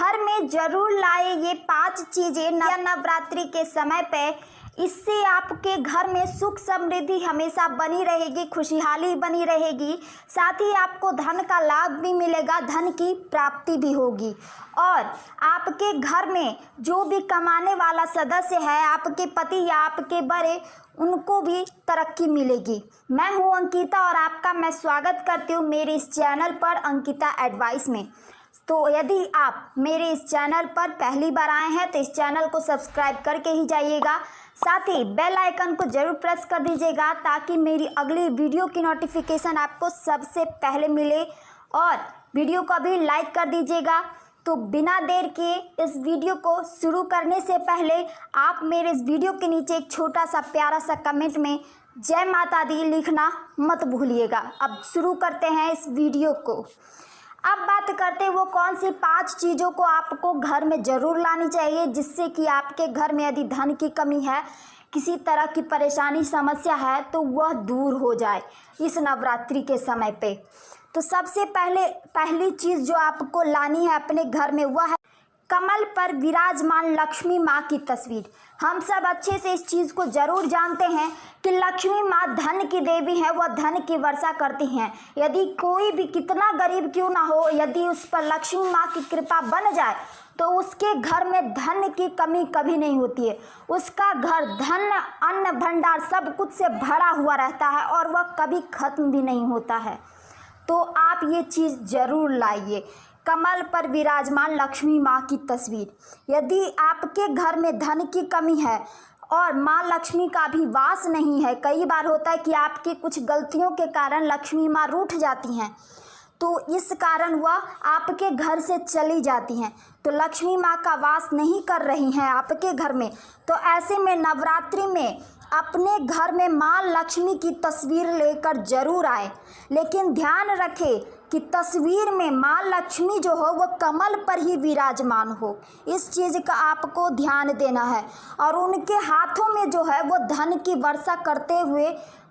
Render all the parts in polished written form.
घर में जरूर लाए ये 5 चीज़ें नवरात्रि के समय पे। इससे आपके घर में सुख समृद्धि हमेशा बनी रहेगी, खुशहाली बनी रहेगी। साथ ही आपको धन का लाभ भी मिलेगा, धन की प्राप्ति भी होगी। और आपके घर में जो भी कमाने वाला सदस्य है, आपके पति या आपके बड़े, उनको भी तरक्की मिलेगी। मैं हूं अंकिता और आपका मैं स्वागत करती हूं मेरे इस चैनल पर अंकिता एडवाइस में। तो यदि आप मेरे इस चैनल पर पहली बार आए हैं तो इस चैनल को सब्सक्राइब करके ही जाइएगा। साथ ही बेल आइकन को जरूर प्रेस कर दीजिएगा ताकि मेरी अगली वीडियो की नोटिफिकेशन आपको सबसे पहले मिले। और वीडियो को भी लाइक कर दीजिएगा। तो बिना देर के इस वीडियो को शुरू करने से पहले आप मेरे इस वीडियो के नीचे एक छोटा सा प्यारा सा कमेंट में जय माता दी लिखना मत भूलिएगा। अब शुरू करते हैं इस वीडियो को। अब बात करते हैं वो कौन सी 5 चीज़ों को आपको घर में ज़रूर लानी चाहिए जिससे कि आपके घर में यदि धन की कमी है, किसी तरह की परेशानी समस्या है तो वह दूर हो जाए इस नवरात्रि के समय पे। तो सबसे पहली चीज़ जो आपको लानी है अपने घर में वह है कमल पर विराजमान लक्ष्मी माँ की तस्वीर। हम सब अच्छे से इस चीज़ को ज़रूर जानते हैं कि लक्ष्मी माँ धन की देवी है, वह धन की वर्षा करती हैं। यदि कोई भी कितना गरीब क्यों ना हो, यदि उस पर लक्ष्मी माँ की कृपा बन जाए तो उसके घर में धन की कमी कभी नहीं होती है। उसका घर धन अन्न भंडार सब कुछ से भरा हुआ रहता है और वह कभी खत्म भी नहीं होता है। तो आप ये चीज़ ज़रूर लाइए, कमल पर विराजमान लक्ष्मी माँ की तस्वीर। यदि आपके घर में धन की कमी है और माँ लक्ष्मी का भी वास नहीं है, कई बार होता है कि आपकी कुछ गलतियों के कारण लक्ष्मी माँ रूठ जाती हैं, तो इस कारण वह आपके घर से चली जाती हैं, तो लक्ष्मी माँ का वास नहीं कर रही हैं आपके घर में। तो ऐसे में नवरात्रि में अपने घर में माँ लक्ष्मी की तस्वीर लेकर जरूर आए, लेकिन ध्यान रखें कि तस्वीर में माँ लक्ष्मी जो हो वो कमल पर ही विराजमान हो। इस चीज़ का आपको ध्यान देना है। और उनके हाथों में जो है वो धन की वर्षा करते हुए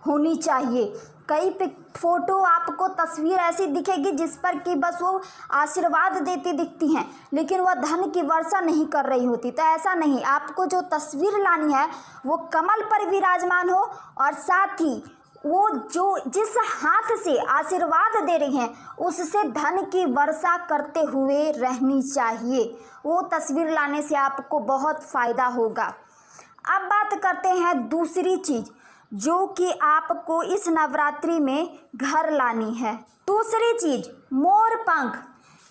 होनी चाहिए। कई फोटो आपको तस्वीर ऐसी दिखेगी जिस पर कि बस वो आशीर्वाद देती दिखती हैं, लेकिन वह धन की वर्षा नहीं कर रही होती। तो ऐसा नहीं, आपको जो तस्वीर लानी है वो कमल पर विराजमान हो और साथ ही वो जो जिस हाथ से आशीर्वाद दे रही हैं उससे धन की वर्षा करते हुए रहनी चाहिए। वो तस्वीर लाने से आपको बहुत फ़ायदा होगा। अब बात करते हैं दूसरी चीज़ जो कि आपको इस नवरात्रि में घर लानी है। दूसरी चीज़ मोर पंख।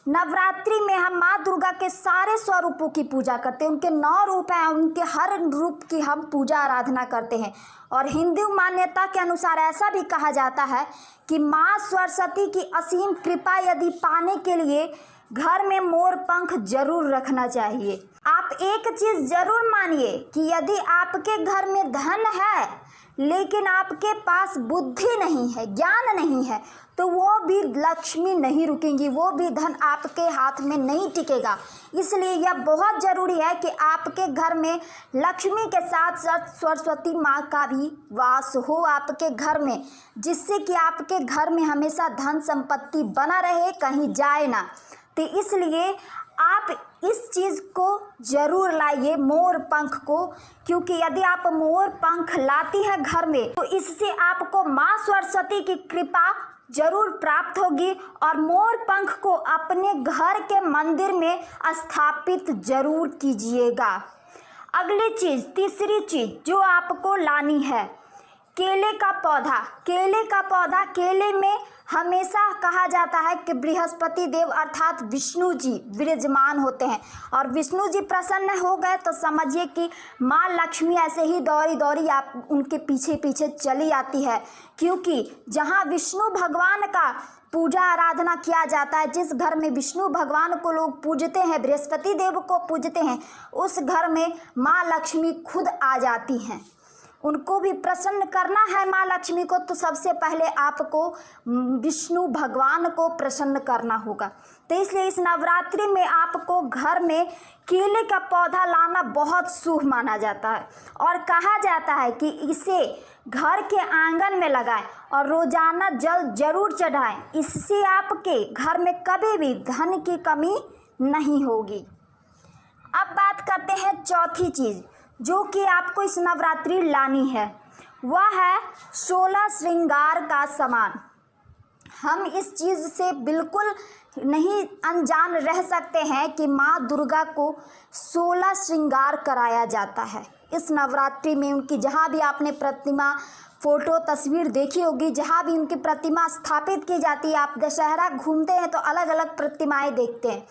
नवरात्रि में हम माँ दुर्गा के सारे स्वरूपों की पूजा करते हैं, उनके 9 रूप हैं, उनके हर रूप की हम पूजा आराधना करते हैं। और हिंदू मान्यता के अनुसार ऐसा भी कहा जाता है कि माँ सरस्वती की असीम कृपा यदि पाने के लिए घर में मोर पंख जरूर रखना चाहिए। आप एक चीज़ जरूर मानिए कि यदि आपके घर में धन है लेकिन आपके पास बुद्धि नहीं है, ज्ञान नहीं है, तो वो भी लक्ष्मी नहीं रुकेंगी, वो भी धन आपके हाथ में नहीं टिकेगा। इसलिए यह बहुत ज़रूरी है कि आपके घर में लक्ष्मी के साथ साथ सरस्वती माँ का भी वास हो आपके घर में, जिससे कि आपके घर में हमेशा धन संपत्ति बना रहे, कहीं जाए ना। तो इसलिए आप इस चीज़ को ज़रूर लाइए, मोर पंख को, क्योंकि यदि आप मोर पंख लाती हैं घर में तो इससे आपको माँ सरस्वती की कृपा जरूर प्राप्त होगी। और मोर पंख को अपने घर के मंदिर में स्थापित जरूर कीजिएगा। अगली चीज़, तीसरी चीज़ जो आपको लानी है केले का पौधा। केले का पौधा, केले में हमेशा कहा जाता है कि बृहस्पति देव अर्थात विष्णु जी विराजमान होते हैं, और विष्णु जी प्रसन्न हो गए तो समझिए कि माँ लक्ष्मी ऐसे ही दौड़ी दौड़ी आप उनके पीछे पीछे चली आती है। क्योंकि जहाँ विष्णु भगवान का पूजा आराधना किया जाता है, जिस घर में विष्णु भगवान को लोग पूजते हैं, बृहस्पति देव को पूजते हैं, उस घर में माँ लक्ष्मी खुद आ जाती हैं। उनको भी प्रसन्न करना है माँ लक्ष्मी को, तो सबसे पहले आपको विष्णु भगवान को प्रसन्न करना होगा। तो इसलिए इस नवरात्रि में आपको घर में केले का पौधा लाना बहुत शुभ माना जाता है और कहा जाता है कि इसे घर के आंगन में लगाएं और रोजाना जल जरूर चढ़ाएं। इससे आपके घर में कभी भी धन की कमी नहीं होगी। अब बात करते हैं चौथी चीज़ जो कि आपको इस नवरात्रि लानी है, वह है 16 श्रृंगार का सामान। हम इस चीज़ से बिल्कुल नहीं अनजान रह सकते हैं कि माँ दुर्गा को 16 श्रृंगार कराया जाता है इस नवरात्रि में। उनकी जहाँ भी आपने प्रतिमा, फ़ोटो, तस्वीर देखी होगी, जहाँ भी उनकी प्रतिमा स्थापित की जाती है, आप दशहरा घूमते हैं तो अलग अलग प्रतिमाएं देखते हैं,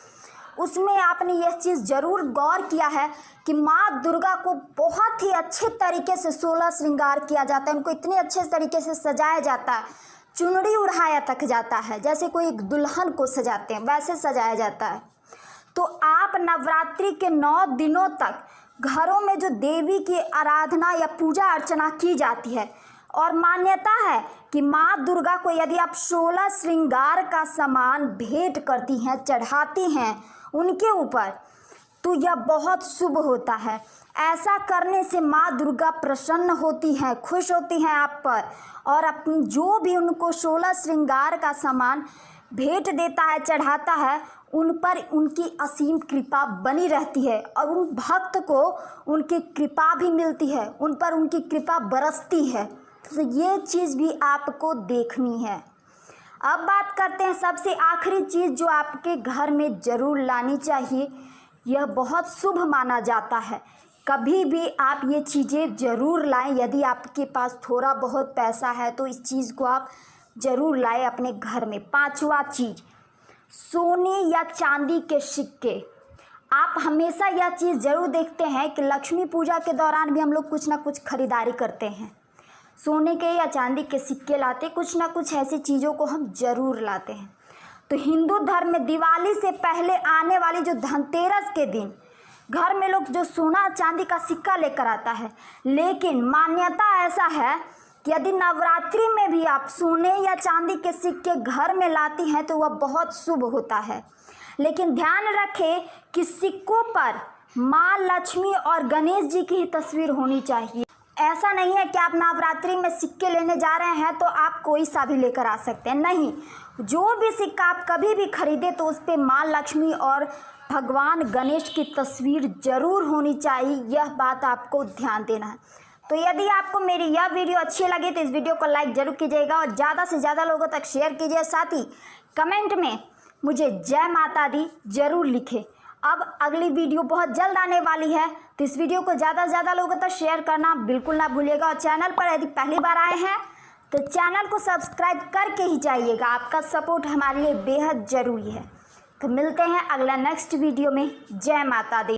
उसमें आपने यह चीज़ ज़रूर गौर किया है कि माँ दुर्गा को बहुत ही अच्छे तरीके से 16 श्रृंगार किया जाता है। उनको इतने अच्छे तरीके से सजाया जाता है, चुनरी उड़ाया तक जाता है, जैसे कोई एक दुल्हन को सजाते हैं वैसे सजाया जाता है। तो आप नवरात्रि के 9 दिनों तक घरों में जो देवी की आराधना या पूजा अर्चना की जाती है, और मान्यता है कि माँ दुर्गा को यदि आप 16 श्रृंगार का सामान भेंट करती हैं, चढ़ाती हैं उनके ऊपर, तो यह बहुत शुभ होता है। ऐसा करने से माँ दुर्गा प्रसन्न होती हैं, खुश होती हैं आप पर, और अपनी जो भी उनको 16 श्रृंगार का सामान भेंट देता है, चढ़ाता है, उन पर उनकी असीम कृपा बनी रहती है और उन भक्त को उनकी कृपा भी मिलती है, उन पर उनकी कृपा बरसती है। तो ये चीज़ भी आपको देखनी है। अब बात करते हैं सबसे आखिरी चीज़ जो आपके घर में ज़रूर लानी चाहिए। यह बहुत शुभ माना जाता है, कभी भी आप ये चीज़ें ज़रूर लाएं। यदि आपके पास थोड़ा बहुत पैसा है तो इस चीज़ को आप ज़रूर लाएं अपने घर में। 5वां चीज़, सोने या चांदी के सिक्के। आप हमेशा यह चीज़ ज़रूर देखते हैं कि लक्ष्मी पूजा के दौरान भी हम लोग कुछ ना कुछ खरीदारी करते हैं, सोने के या चांदी के सिक्के लाते, कुछ ना कुछ ऐसी चीज़ों को हम ज़रूर लाते हैं। तो हिंदू धर्म में दिवाली से पहले आने वाली जो धनतेरस के दिन घर में लोग जो सोना चांदी का सिक्का लेकर आता है, लेकिन मान्यता ऐसा है कि यदि नवरात्रि में भी आप सोने या चांदी के सिक्के घर में लाती हैं तो वह बहुत शुभ होता है। लेकिन ध्यान रखें कि सिक्कों पर माँ लक्ष्मी और गणेश जी की ही तस्वीर होनी चाहिए। ऐसा नहीं है कि आप नवरात्रि में सिक्के लेने जा रहे हैं तो आप कोई सा भी लेकर आ सकते हैं, नहीं। जो भी सिक्का आप कभी भी खरीदे तो उस पर माँ लक्ष्मी और भगवान गणेश की तस्वीर ज़रूर होनी चाहिए, यह बात आपको ध्यान देना है। तो यदि आपको मेरी यह वीडियो अच्छी लगी तो इस वीडियो को लाइक ज़रूर कीजिएगा और ज़्यादा से ज़्यादा लोगों तक शेयर कीजिए। साथ ही कमेंट में मुझे जय माता दी ज़रूर लिखें। अब अगली वीडियो बहुत जल्द आने वाली है, तो इस वीडियो को ज़्यादा से ज़्यादा लोगों तक शेयर करना बिल्कुल ना भूलिएगा। और चैनल पर यदि पहली बार आए हैं तो चैनल को सब्सक्राइब करके ही जाइएगा, आपका सपोर्ट हमारे लिए बेहद ज़रूरी है। तो मिलते हैं अगला नेक्स्ट वीडियो में। जय माता दी।